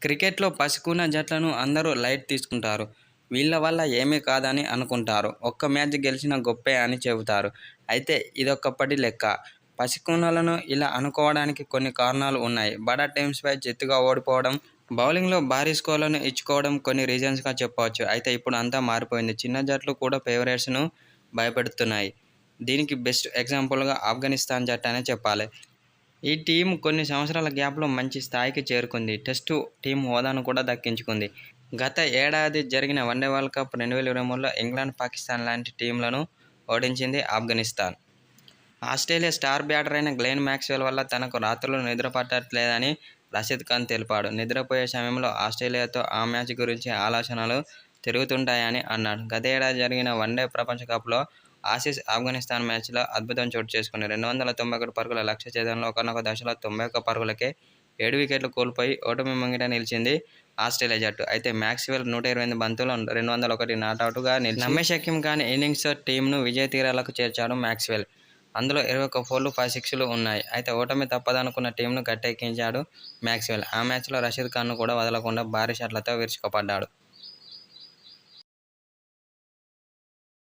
క్రికెట్‌లో పసికూన జట్లను అందరూ లైట్ తీసుకుంటారు. వీళ్ళ వల్ల ఏమీ కాదని అనుకుంటారు. ఒక్క మ్యాచ్ గెలిచినా గొప్పే అని చెబుతారు. అయితే ఇదొక్కప్పటి లెక్క. పసికూనలను ఇలా అనుకోవడానికి కొన్ని కారణాలు ఉన్నాయి. బడా టీమ్స్‌పై చిత్తుగా ఓడిపోవడం, బౌలింగ్‌లో భారీ స్కోర్లను ఇచ్చుకోవడం కొన్ని రీజన్స్‌గా చెప్పవచ్చు. అయితే ఇప్పుడు అంతా మారిపోయింది. చిన్న జట్లు కూడా ఫేవరెట్స్‌ను భయపెడుతున్నాయి. దీనికి బెస్ట్ ఎగ్జాంపుల్‌గా ఆఫ్ఘనిస్తాన్ జట్టు అనే చెప్పాలి. ఈ టీమ్ కొన్ని సంవత్సరాల గ్యాప్‌లో మంచి స్థాయికి చేరుకుంది. టెస్టు టీమ్ హోదాను కూడా దక్కించుకుంది. గత ఏడాది జరిగిన వన్డే వరల్డ్ కప్ 2023లో ఇంగ్లాండ్, పాకిస్తాన్ లాంటి టీమ్‌లను ఓడించింది ఆఫ్ఘనిస్తాన్. ఆస్ట్రేలియా స్టార్ బ్యాటర్ అయిన గ్లెన్ మాక్స్వెల్ వల్ల తనకు రాత్రులు నిద్ర పట్టట్లేదని రషీద్ ఖాన్ తెలిపాడు. నిద్రపోయే సమయంలో ఆస్ట్రేలియాతో ఆ మ్యాచ్ గురించి ఆలోచనలు తిరుగుతుంటాయని అన్నాడు. గతేడాది జరిగిన వన్డే ప్రపంచ కప్‌లో ఆసీస్ ఆఫ్ఘనిస్తాన్ మ్యాచ్లో అద్భుతం చోటు చేసుకుంది. 291 పరుగుల లక్ష్య ఛేదనలో ఒకానొక దశలో 91 పరుగులకే 7 వికెట్లు కోల్పోయి ఓటమి ముంగిట నిలిచింది ఆస్ట్రేలియా జట్టు. అయితే మాక్స్వెల్ 128 బంతుల్లో 201 నాటౌట్‌గా నిలిచి నమ్మశక్యం కాని ఇన్నింగ్స్‌తో టీమ్‌ను విజయ తీరాలకు చేర్చాడు మాక్స్వెల్. అందులో 21 ఫోర్లు, 5 సిక్స్‌లు ఉన్నాయి. అయితే ఓటమి తప్పదనుకున్న టీమ్‌ను గట్టెక్కించాడు మాక్స్వెల్. ఆ మ్యాచ్లో రషీద్ ఖాన్ను కూడా వదలకుండా భారీ షాట్లతో విరుచుకుపడ్డాడు.